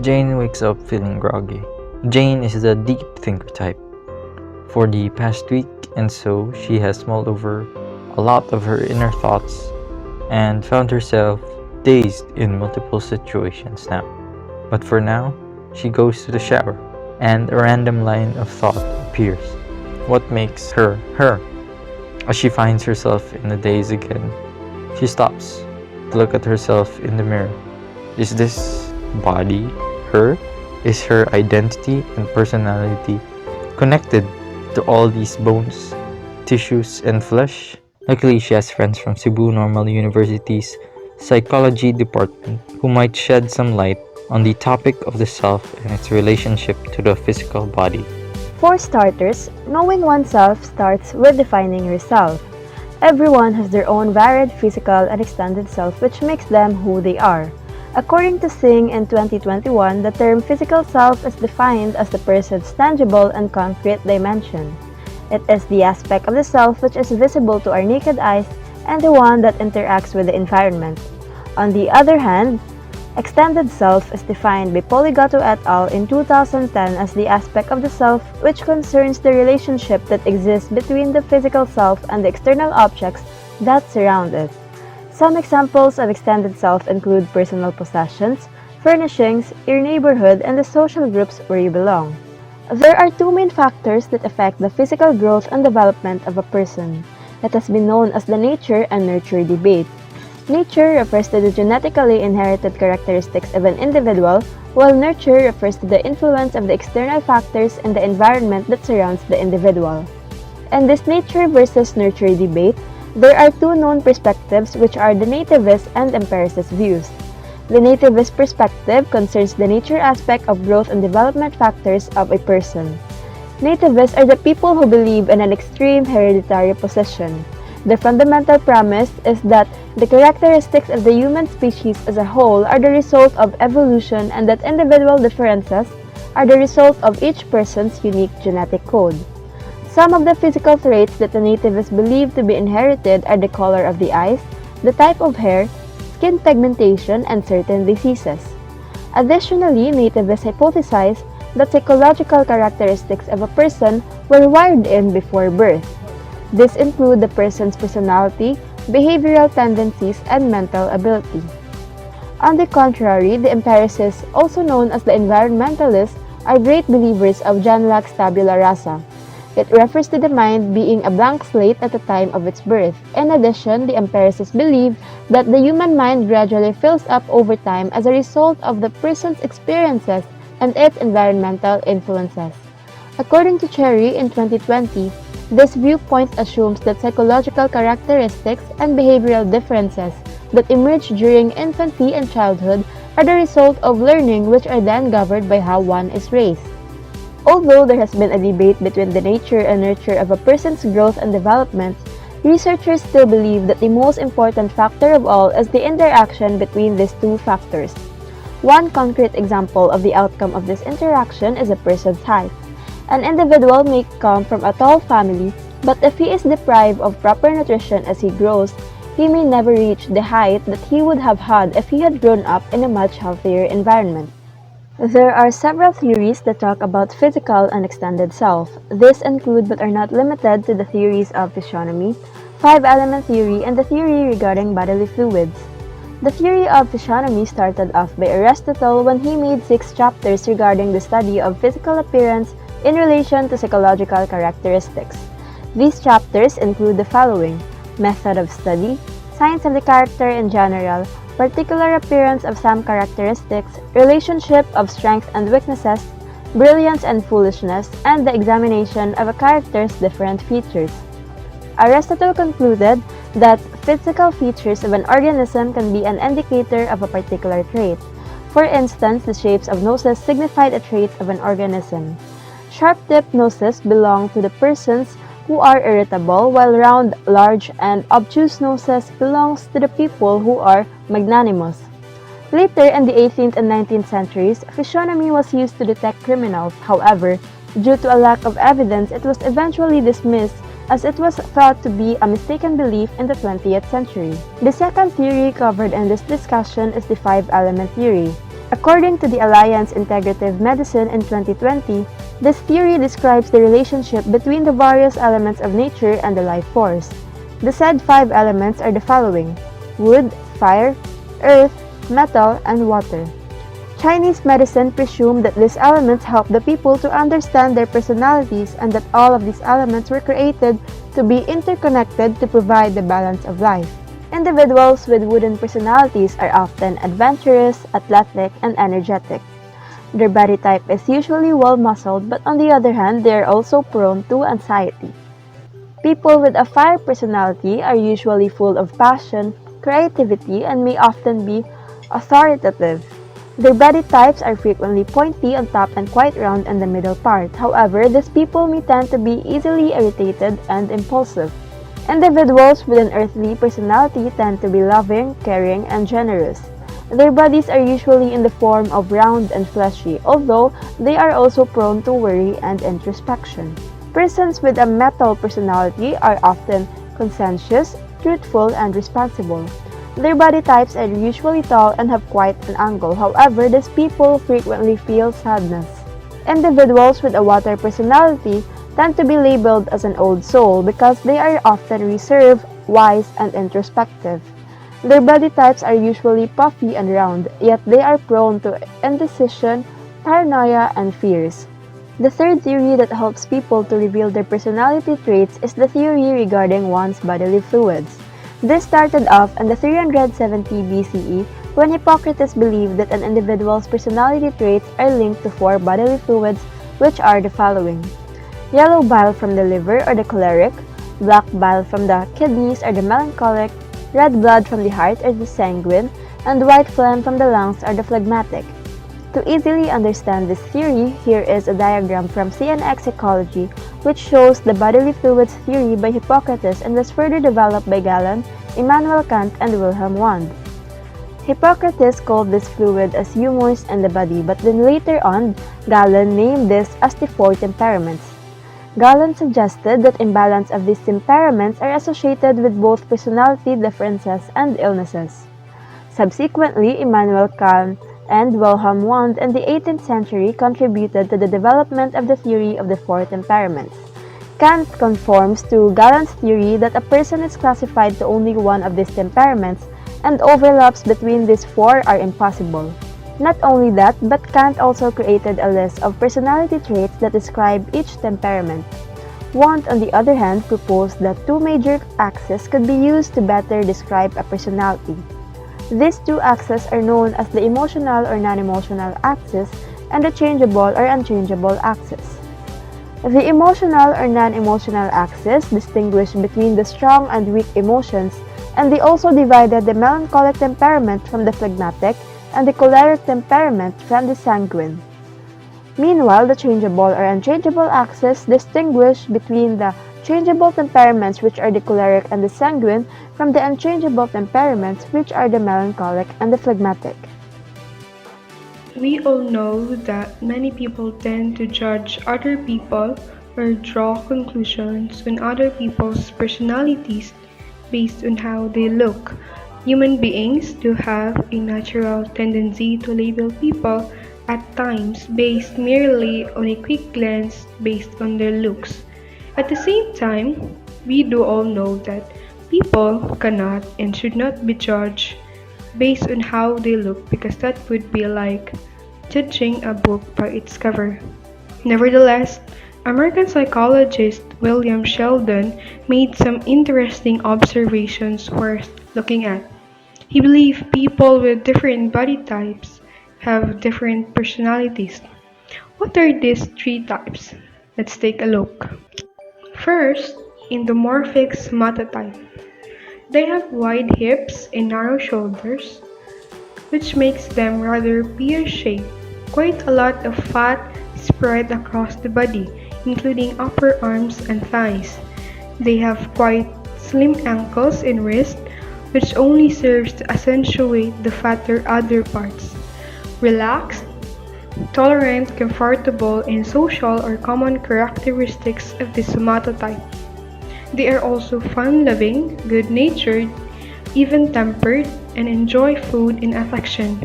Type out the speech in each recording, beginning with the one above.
Jane wakes up feeling groggy. Jane is the deep thinker type for the past week, and so she has mulled over a lot of her inner thoughts and found herself dazed in multiple situations now. But for now, she goes to the shower, and a random line of thought appears. What makes her her? As she finds herself in a daze again, she stops to look at herself in the mirror. Is this body her? Is her identity and personality connected to all these bones, tissues, and flesh? Luckily, she has friends from Cebu Normal University's psychology department who might shed some light on the topic of the self and its relationship to the physical body. For starters, knowing oneself starts with defining yourself. Everyone has their own varied physical and extended self which makes them who they are. According to Singh in 2021, the term physical self is defined as the person's tangible and concrete dimension. It is the aspect of the self which is visible to our naked eyes and the one that interacts with the environment. On the other hand, extended self is defined by Poligato et al. In 2010 as the aspect of the self which concerns the relationship that exists between the physical self and the external objects that surround it. Some examples of extended self include personal possessions, furnishings, your neighborhood, and the social groups where you belong. There are two main factors that affect the physical growth and development of a person. It has been known as the nature and nurture debate. Nature refers to the genetically inherited characteristics of an individual, while nurture refers to the influence of the external factors in the environment that surrounds the individual. In this nature versus nurture debate, there are two known perspectives which are the nativist and empiricist views. The nativist perspective concerns the nature aspect of growth and development factors of a person. Nativists are the people who believe in an extreme hereditary position. The fundamental premise is that the characteristics of the human species as a whole are the result of evolution and that individual differences are the result of each person's unique genetic code. Some of the physical traits that the nativists believe to be inherited are the color of the eyes, the type of hair, skin pigmentation, and certain diseases. Additionally, nativists hypothesize that psychological characteristics of a person were wired in before birth. These include the person's personality, behavioral tendencies, and mental ability. On the contrary, the empiricists, also known as the environmentalists, are great believers of John Locke's tabula rasa. It refers to the mind being a blank slate at the time of its birth. In addition, the empiricists believe that the human mind gradually fills up over time as a result of the person's experiences and its environmental influences. According to Cherry in 2020, this viewpoint assumes that psychological characteristics and behavioral differences that emerge during infancy and childhood are the result of learning which are then governed by how one is raised. Although there has been a debate between the nature and nurture of a person's growth and development, researchers still believe that the most important factor of all is the interaction between these two factors. One concrete example of the outcome of this interaction is a person's height. An individual may come from a tall family, but if he is deprived of proper nutrition as he grows, he may never reach the height that he would have had if he had grown up in a much healthier environment. There are several theories that talk about physical and extended self. These include but are not limited to the theories of physiognomy, five-element theory, and the theory regarding bodily fluids. The theory of physiognomy started off by Aristotle when he made 6 chapters regarding the study of physical appearance in relation to psychological characteristics. These chapters include the following: method of study, science of the character in general, particular appearance of some characteristics, relationship of strengths and weaknesses, brilliance and foolishness, and the examination of a character's different features. Aristotle concluded that physical features of an organism can be an indicator of a particular trait. For instance, the shapes of noses signified a trait of an organism. Sharp-tipped noses belong to the persons who are irritable, while round, large, and obtuse noses belongs to the people who are magnanimous. Later in the 18th and 19th centuries, physiognomy was used to detect criminals. However, due to a lack of evidence, it was eventually dismissed as it was thought to be a mistaken belief in the 20th century. The second theory covered in this discussion is the five-element theory. According to the Alliance Integrative Medicine in 2020, this theory describes the relationship between the various elements of nature and the life force. The said five elements are the following: wood, fire, earth, metal, and water. Chinese medicine presumed that these elements help the people to understand their personalities and that all of these elements were created to be interconnected to provide the balance of life. Individuals with wooden personalities are often adventurous, athletic, and energetic. Their body type is usually well-muscled, but on the other hand, they are also prone to anxiety. People with a fire personality are usually full of passion, creativity, and may often be authoritative. Their body types are frequently pointy on top and quite round in the middle part. However, these people may tend to be easily irritated and impulsive. Individuals with an earthly personality tend to be loving, caring, and generous. Their bodies are usually in the form of round and fleshy, although they are also prone to worry and introspection. Persons with a metal personality are often conscientious, truthful, and responsible. Their body types are usually tall and have quite an angle. However, these people frequently feel sadness. Individuals with a water personality tend to be labeled as an old soul because they are often reserved, wise, and introspective. Their body types are usually puffy and round, yet they are prone to indecision, paranoia, and fears. The third theory that helps people to reveal their personality traits is the theory regarding one's bodily fluids. This started off in the 370 BCE when Hippocrates believed that an individual's personality traits are linked to four bodily fluids, which are the following: yellow bile from the liver or the choleric, black bile from the kidneys or the melancholic, red blood from the heart or the sanguine, and white phlegm from the lungs or the phlegmatic. To easily understand this theory, here is a diagram from CNX Ecology which shows the bodily fluids theory by Hippocrates and was further developed by Galen, Immanuel Kant, and Wilhelm Wundt. Hippocrates called this fluid as humors in the body, but then later on, Galen named this as the four temperaments. Galen suggested that imbalance of these temperaments are associated with both personality differences and illnesses. Subsequently, Immanuel Kant and Wilhelm Wundt in the 18th century contributed to the development of the theory of the four temperaments. Kant conforms to Galen's theory that a person is classified to only one of these temperaments, and overlaps between these four are impossible. Not only that, but Kant also created a list of personality traits that describe each temperament. Wundt, on the other hand, proposed that two major axes could be used to better describe a personality. These two axes are known as the emotional or non-emotional axis and the changeable or unchangeable axis. The emotional or non-emotional axis distinguished between the strong and weak emotions, and they also divided the melancholic temperament from the phlegmatic and the choleric temperament from the sanguine. Meanwhile, the changeable or unchangeable axis distinguished between the changeable temperaments, which are the choleric and the sanguine, from the unchangeable temperaments, which are the melancholic and the phlegmatic. We all know that many people tend to judge other people or draw conclusions on other people's personalities based on how they look. Human beings do have a natural tendency to label people at times based merely on a quick glance based on their looks. At the same time, we do all know that people cannot and should not be judged based on how they look, because that would be like judging a book by its cover. Nevertheless, American psychologist William Sheldon made some interesting observations worth looking at. He believed people with different body types have different personalities. What are these three types? Let's take a look. First, endomorphic somatotype. They have wide hips and narrow shoulders, which makes them rather pear-shaped. Quite a lot of fat spread across the body, including upper arms and thighs. They have quite slim ankles and wrists, which only serves to accentuate the fatter other parts. Relaxed, tolerant, comfortable, and social are common characteristics of the somatotype. They are also fun-loving, good-natured, even-tempered, and enjoy food and affection.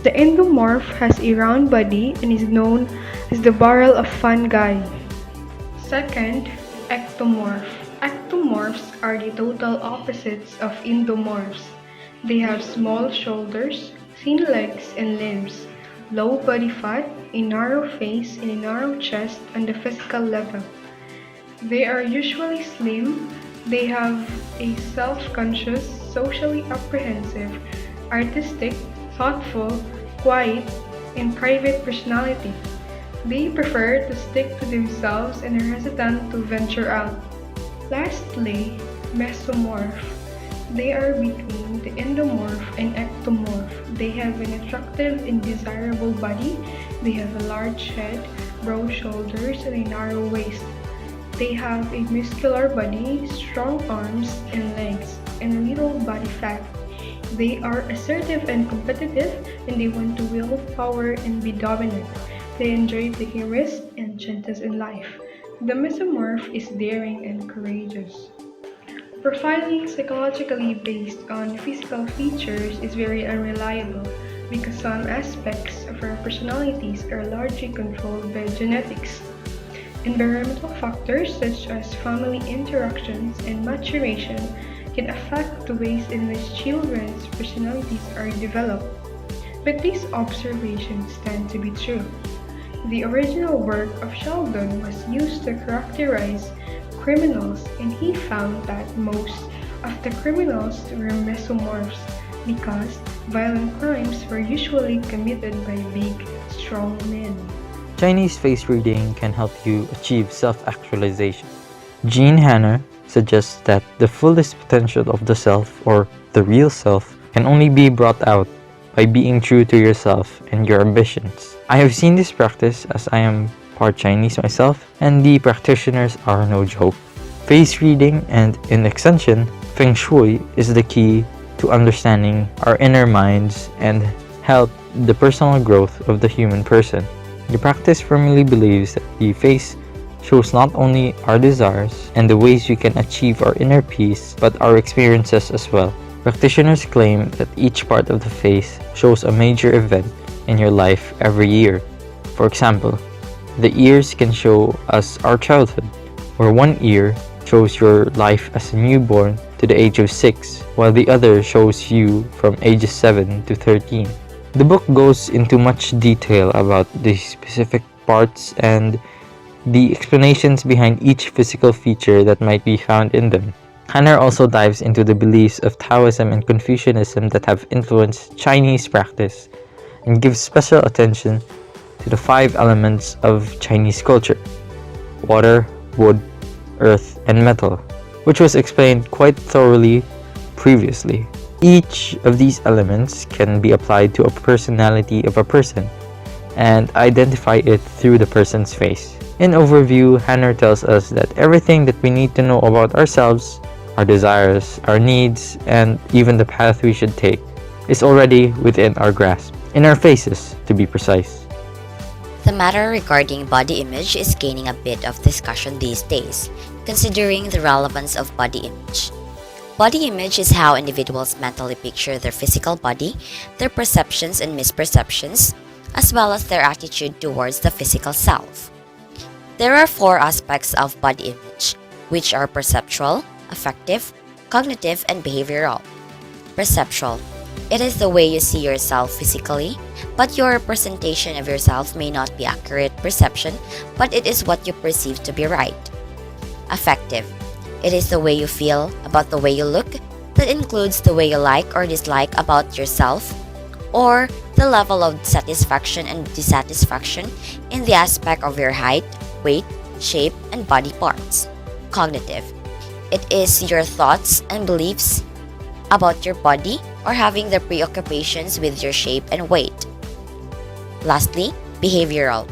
The endomorph has a round body and is known as the barrel of fun guy. Second, ectomorph. Ectomorphs are the total opposites of endomorphs. They have small shoulders, thin legs and limbs, low body fat, a narrow face, and a narrow chest on the physical level. They are usually slim. They have a self-conscious, socially apprehensive, artistic, thoughtful, quiet, and private personality. They prefer to stick to themselves and are hesitant to venture out. Lastly, mesomorph. They are between the endomorph and ectomorph. They have an attractive and desirable body. They have a large head, broad shoulders, and a narrow waist. They have a muscular body, strong arms and legs, and little body fat. They are assertive and competitive, and they want to wield power and be dominant. They enjoy taking risks and chances in life. The mesomorph is daring and courageous. Profiling psychologically based on physical features is very unreliable because some aspects of our personalities are largely controlled by genetics. Environmental factors such as family interactions and maturation can affect the ways in which children's personalities are developed. But these observations tend to be true. The original work of Sheldon was used to characterize criminals, and he found that most of the criminals were mesomorphs because violent crimes were usually committed by big, strong men. Chinese face reading can help you achieve self-actualization. Jean Hanna suggests that the fullest potential of the self, or the real self, can only be brought out by being true to yourself and your ambitions. I have seen this practice as I am part Chinese myself, and the practitioners are no joke. Face reading and, in extension, Feng Shui is the key to understanding our inner minds and help the personal growth of the human person. The practice firmly believes that the face shows not only our desires and the ways we can achieve our inner peace, but our experiences as well. Practitioners claim that each part of the face shows a major event in your life every year. For example, the ears can show us our childhood, where one ear shows your life as a newborn to the age of 6, while the other shows you from ages 7 to 13. The book goes into much detail about the specific parts and the explanations behind each physical feature that might be found in them. Hanner also dives into the beliefs of Taoism and Confucianism that have influenced Chinese practice and gives special attention to the 5 elements of Chinese culture: water, wood, earth, and metal, which was explained quite thoroughly previously. Each of these elements can be applied to a personality of a person and identify it through the person's face. In overview, Hanner tells us that everything that we need to know about ourselves, our desires, our needs, and even the path we should take is already within our grasp, in our faces to be precise. The matter regarding body image is gaining a bit of discussion these days, considering the relevance of body image. Body image is how individuals mentally picture their physical body, their perceptions and misperceptions, as well as their attitude towards the physical self. There are 4 aspects of body image, which are perceptual, affective, cognitive, and behavioral. Perceptual. It is the way you see yourself physically, but your representation of yourself may not be accurate perception, but it is what you perceive to be right. Affective. It is the way you feel about the way you look, that includes the way you like or dislike about yourself, or the level of satisfaction and dissatisfaction in the aspect of your height, weight, shape, and body parts. Cognitive. It is your thoughts and beliefs about your body or having the preoccupations with your shape and weight. Lastly, behavioral.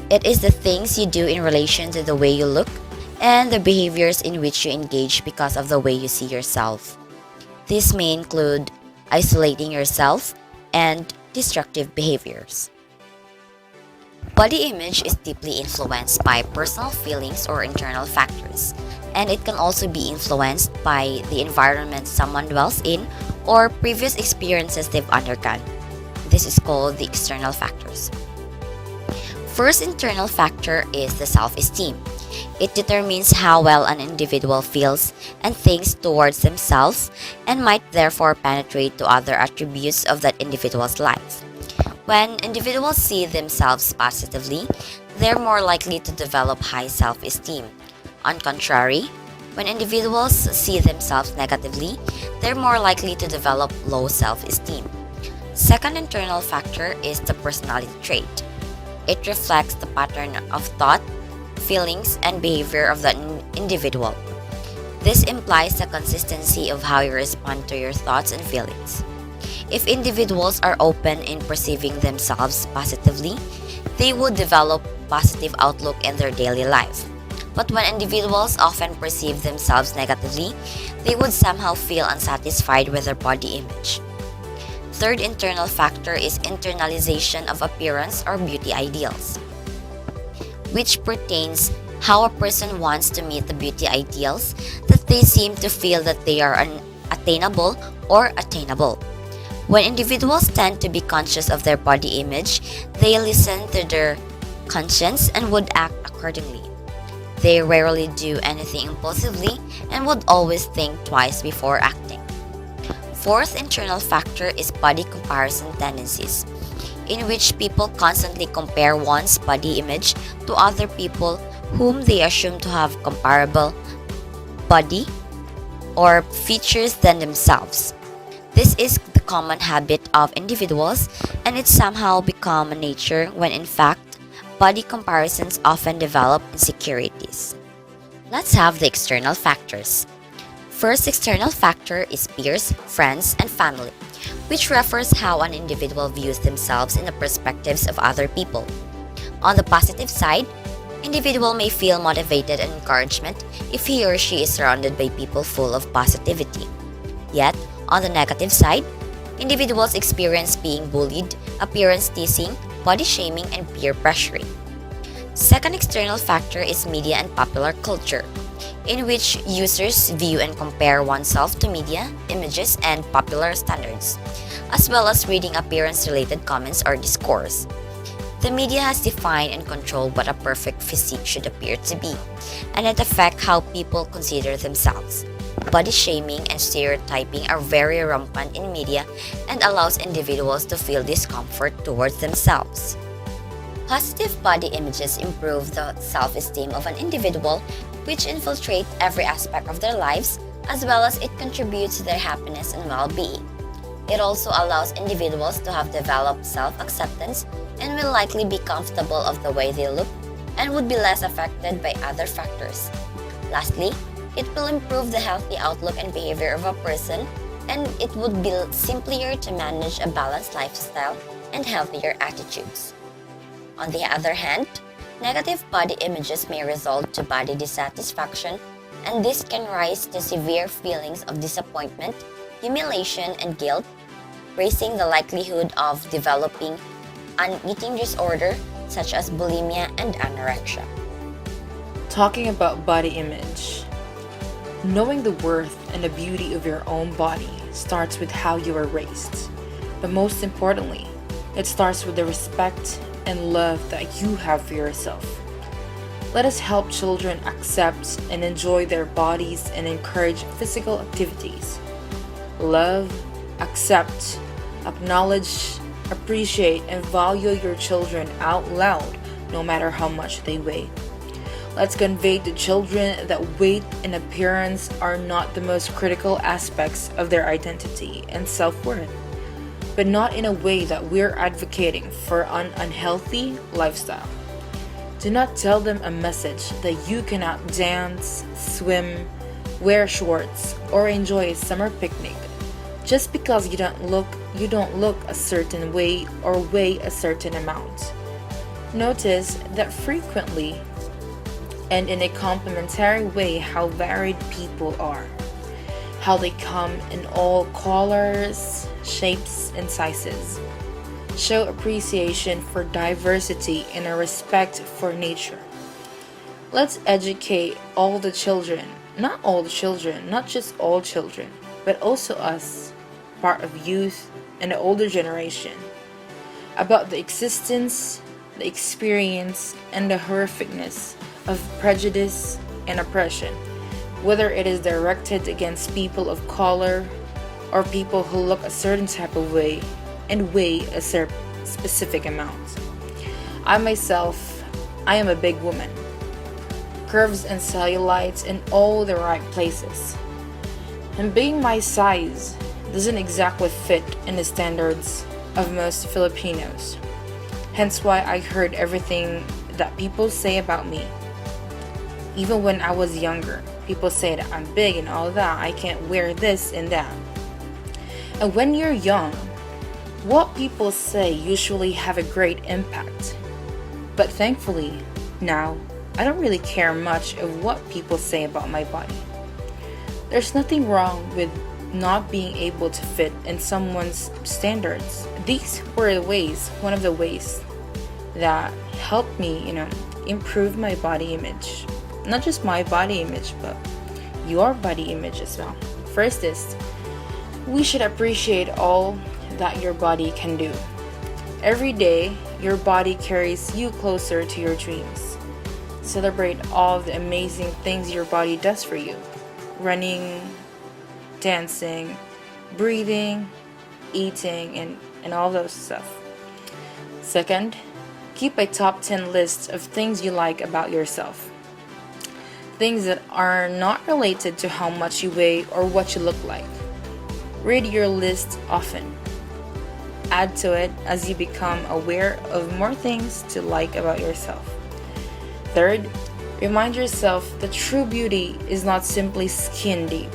It is the things you do in relation to the way you look and the behaviors in which you engage because of the way you see yourself. This may include isolating yourself and destructive behaviors. Body image is deeply influenced by personal feelings or internal factors, and it can also be influenced by the environment someone dwells in or previous experiences they've undergone. this is called the external factors. First internal factor is the self-esteem. It determines how well an individual feels and thinks towards themselves and might therefore penetrate to other attributes of that individual's life. When individuals see themselves positively, they're more likely to develop high self-esteem. On contrary, when individuals see themselves negatively, they're more likely to develop low self-esteem. Second internal factor is the personality trait. It reflects the pattern of thought, feelings, and behavior of the individual. This implies the consistency of how you respond to your thoughts and feelings. If individuals are open in perceiving themselves positively, they would develop positive outlook in their daily life. But when individuals often perceive themselves negatively, they would somehow feel unsatisfied with their body image. Third internal factor is internalization of appearance or beauty ideals, which pertains how a person wants to meet the beauty ideals that they seem to feel that they are unattainable or attainable. When individuals tend to be conscious of their body image, they listen to their conscience and would act accordingly. They rarely do anything impulsively and would always think twice before acting. Fourth internal factor is body comparison tendencies, in which people constantly compare one's body image to other people whom they assume to have comparable body or features than themselves. This is the common habit of individuals, and it's somehow become a nature when in fact, body comparisons often develop insecurities. Let's have the external factors. First external factor is peers, friends, and family, which refers how an individual views themselves in the perspectives of other people. On the positive side, individual may feel motivated and encouragement if he or she is surrounded by people full of positivity. Yet, on the negative side, individuals experience being bullied, appearance teasing, body shaming, and peer pressuring. Second external factor is media and popular culture, in which users view and compare oneself to media, images, and popular standards, as well as reading appearance-related comments or discourse. The media has defined and controlled what a perfect physique should appear to be, and it affects how people consider themselves. Body shaming and stereotyping are very rampant in media and allows individuals to feel discomfort towards themselves. Positive body images improve the self-esteem of an individual, which infiltrate every aspect of their lives, as well as it contributes to their happiness and well-being. It also allows individuals to have developed self-acceptance and will likely be comfortable of the way they look and would be less affected by other factors. Lastly, it will improve the healthy outlook and behavior of a person, and it would be simpler to manage a balanced lifestyle and healthier attitudes. On the other hand, negative body images may result to body dissatisfaction, and this can rise to severe feelings of disappointment, humiliation, and guilt, raising the likelihood of developing an eating disorder such as bulimia and anorexia. Talking about body image, knowing the worth and the beauty of your own body starts with how you were raised. But most importantly, it starts with the respect and love that you have for yourself. Let us help children accept and enjoy their bodies and encourage physical activities. Love, accept, acknowledge, appreciate, and value your children out loud, no matter how much they weigh. Let's convey to children that weight and appearance are not the most critical aspects of their identity and self-worth, but not in a way that we're advocating for an unhealthy lifestyle. Do not tell them a message that you cannot dance, swim, wear shorts, or enjoy a summer picnic just because you don't look a certain way or weigh a certain amount. Notice that frequently and in a complementary way how varied people are, how they come in all colors, shapes, and sizes. Show appreciation for diversity and a respect for nature. Let's educate all the children, not all the children, not just all children, but also us, part of youth and the older generation, about the existence, the experience, and the horrificness of prejudice and oppression, whether it is directed against people of color or people who look a certain type of way and weigh a specific amount. I myself, I am a big woman. Curves and cellulites in all the right places. And being my size doesn't exactly fit in the standards of most Filipinos. Hence why I heard everything that people say about me. Even when I was younger, people say that I'm big and all that, I can't wear this and that. And when you're young, what people say usually have a great impact. But thankfully, now, I don't really care much of what people say about my body. There's nothing wrong with not being able to fit in someone's standards. These were one of the ways that helped me, improve my body image. Not just my body image, but your body image as well. First is, we should appreciate all that your body can do. Every day, your body carries you closer to your dreams. Celebrate all the amazing things your body does for you. Running, dancing, breathing, eating, and all those stuff. Second, keep a top 10 list of things you like about yourself. Things that are not related to how much you weigh or what you look like. Read your list often. Add to it as you become aware of more things to like about yourself. Third, remind yourself that true beauty is not simply skin deep.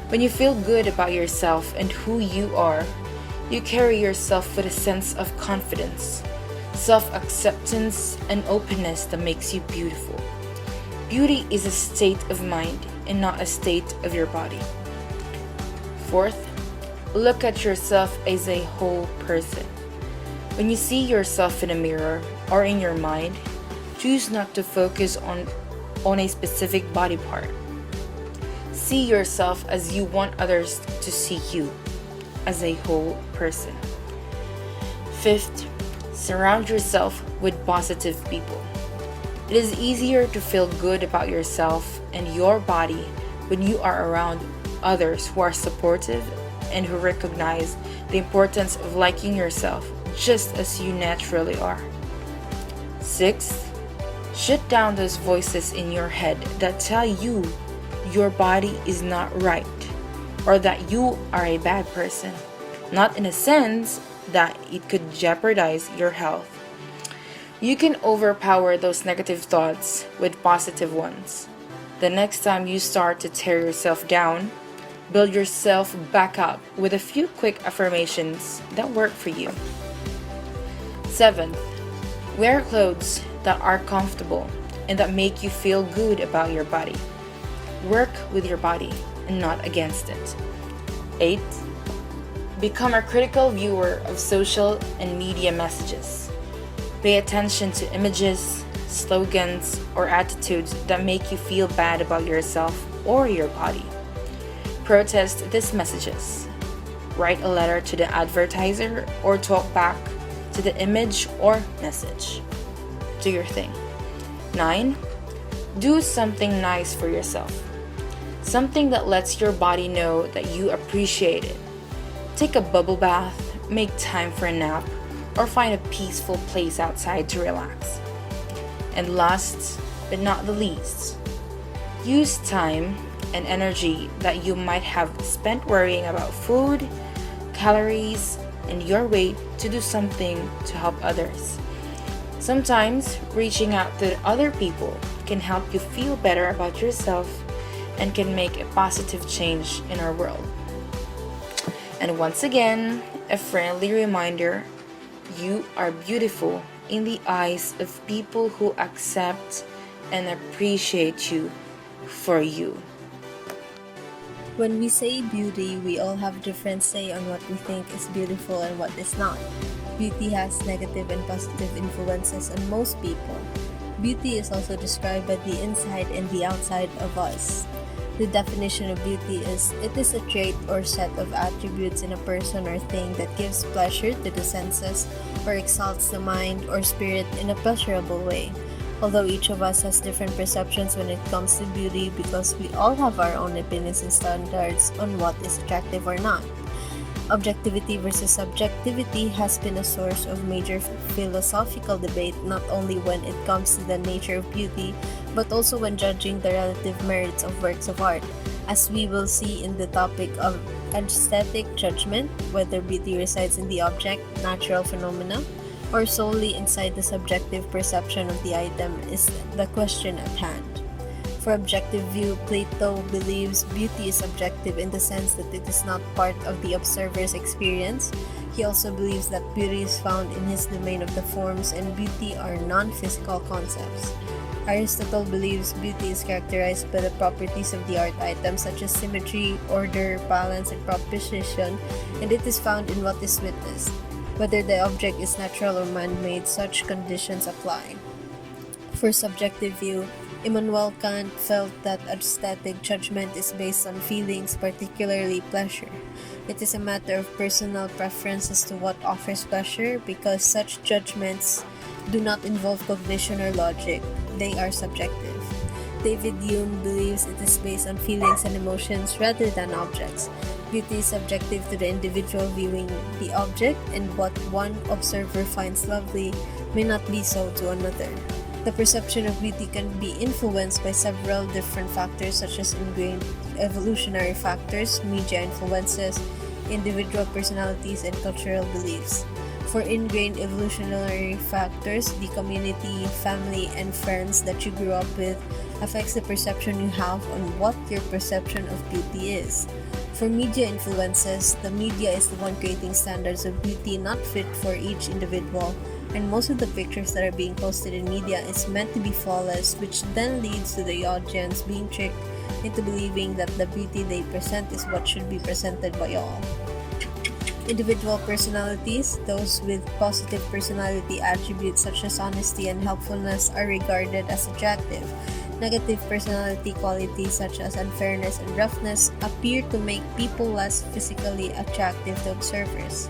When you feel good about yourself and who you are, you carry yourself with a sense of confidence, self-acceptance, and openness that makes you beautiful. Beauty is a state of mind and not a state of your body. Fourth, look at yourself as a whole person. When you see yourself in a mirror or in your mind, choose not to focus on a specific body part. See yourself as you want others to see you, as a whole person. Fifth, surround yourself with positive people. It is easier to feel good about yourself and your body when you are around others who are supportive and who recognize the importance of liking yourself just as you naturally are. Sixth, shut down those voices in your head that tell you your body is not right or that you are a bad person. Not in a sense that it could jeopardize your health. You can overpower those negative thoughts with positive ones. The next time you start to tear yourself down, build yourself back up with a few quick affirmations that work for you. Seventh, wear clothes that are comfortable and that make you feel good about your body. Work with your body and not against it. Eighth, become a critical viewer of social and media messages. Pay attention to images, slogans, or attitudes that make you feel bad about yourself or your body. Protest these messages. Write a letter to the advertiser or talk back to the image or message. Do your thing. 9. Do something nice for yourself. Something that lets your body know that you appreciate it. Take a bubble bath, make time for a nap, or find a peaceful place outside to relax. And last but not the least, use time and energy that you might have spent worrying about food, calories, and your weight to do something to help others. Sometimes reaching out to other people can help you feel better about yourself and can make a positive change in our world. And once again, a friendly reminder, you are beautiful in the eyes of people who accept and appreciate you for you. When we say beauty, we all have different say on what we think is beautiful and what is not. Beauty has negative and positive influences on most people. Beauty is also described by the inside and the outside of us. The definition of beauty is, it is a trait or set of attributes in a person or thing that gives pleasure to the senses or exalts the mind or spirit in a pleasurable way. Although each of us has different perceptions when it comes to beauty because we all have our own opinions and standards on what is attractive or not. Objectivity versus subjectivity has been a source of major philosophical debate not only when it comes to the nature of beauty, but also when judging the relative merits of works of art, as we will see in the topic of aesthetic judgment, whether beauty resides in the object, natural phenomena, or solely inside the subjective perception of the item is the question at hand. For objective view, Plato believes beauty is subjective in the sense that it is not part of the observer's experience. He also believes that beauty is found in his domain of the forms and beauty are non-physical concepts. Aristotle believes beauty is characterized by the properties of the art item such as symmetry, order, balance, and proposition, and it is found in what is witnessed. Whether the object is natural or man-made, such conditions apply. For subjective view, Immanuel Kant felt that aesthetic judgment is based on feelings, particularly pleasure. It is a matter of personal preference as to what offers pleasure because such judgments do not involve cognition or logic. They are subjective. David Hume believes it is based on feelings and emotions rather than objects. Beauty is subjective to the individual viewing the object, and what one observer finds lovely may not be so to another. The perception of beauty can be influenced by several different factors such as ingrained evolutionary factors, media influences, individual personalities, and cultural beliefs. For ingrained evolutionary factors, the community, family, and friends that you grew up with affects the perception you have on what your perception of beauty is. For media influences, the media is the one creating standards of beauty not fit for each individual, and most of the pictures that are being posted in media is meant to be flawless, which then leads to the audience being tricked into believing that the beauty they present is what should be presented by all. Individual personalities, those with positive personality attributes such as honesty and helpfulness, are regarded as attractive. Negative personality qualities such as unfairness and roughness appear to make people less physically attractive to observers.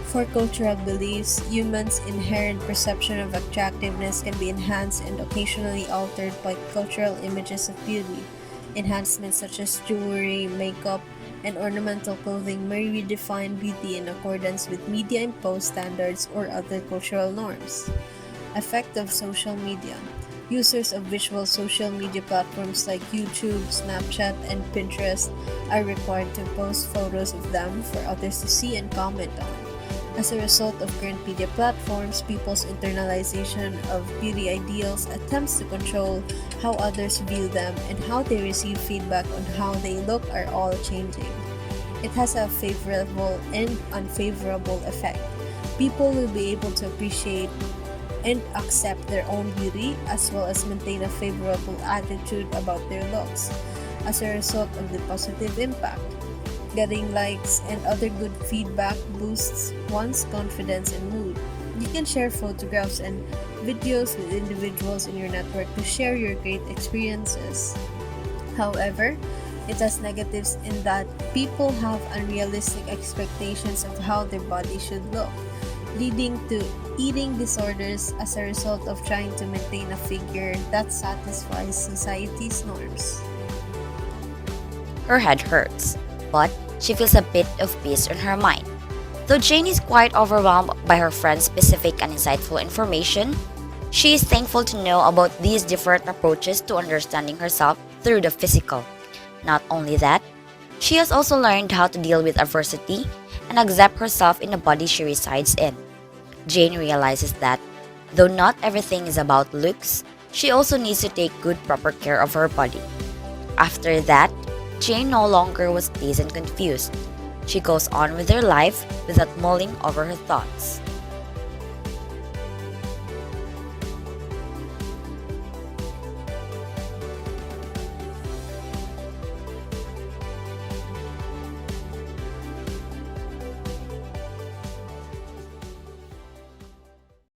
For cultural beliefs, humans' inherent perception of attractiveness can be enhanced and occasionally altered by cultural images of beauty. Enhancements such as jewelry, makeup, and ornamental clothing may redefine beauty in accordance with media-imposed standards or other cultural norms. Effect of social media. Users of visual social media platforms like YouTube, Snapchat, and Pinterest are required to post photos of them for others to see and comment on. As a result of current media platforms, people's internalization of beauty ideals attempts to control how others view them and how they receive feedback on how they look are all changing. It has a favorable and unfavorable effect. People will be able to appreciate and accept their own beauty as well as maintain a favorable attitude about their looks as a result of the positive impact. Getting likes and other good feedback boosts one's confidence and mood. You can share photographs and videos with individuals in your network to share your great experiences. However, it has negatives in that people have unrealistic expectations of how their body should look, leading to eating disorders as a result of trying to maintain a figure that satisfies society's norms. Her head hurts, but she feels a bit of peace in her mind. Though Jane is quite overwhelmed by her friend's specific and insightful information, she is thankful to know about these different approaches to understanding herself through the physical. Not only that, she has also learned how to deal with adversity and accept herself in the body she resides in. Jane realizes that, though not everything is about looks, she also needs to take good proper care of her body. After that, Jane no longer was dazed and confused. She goes on with her life without mulling over her thoughts.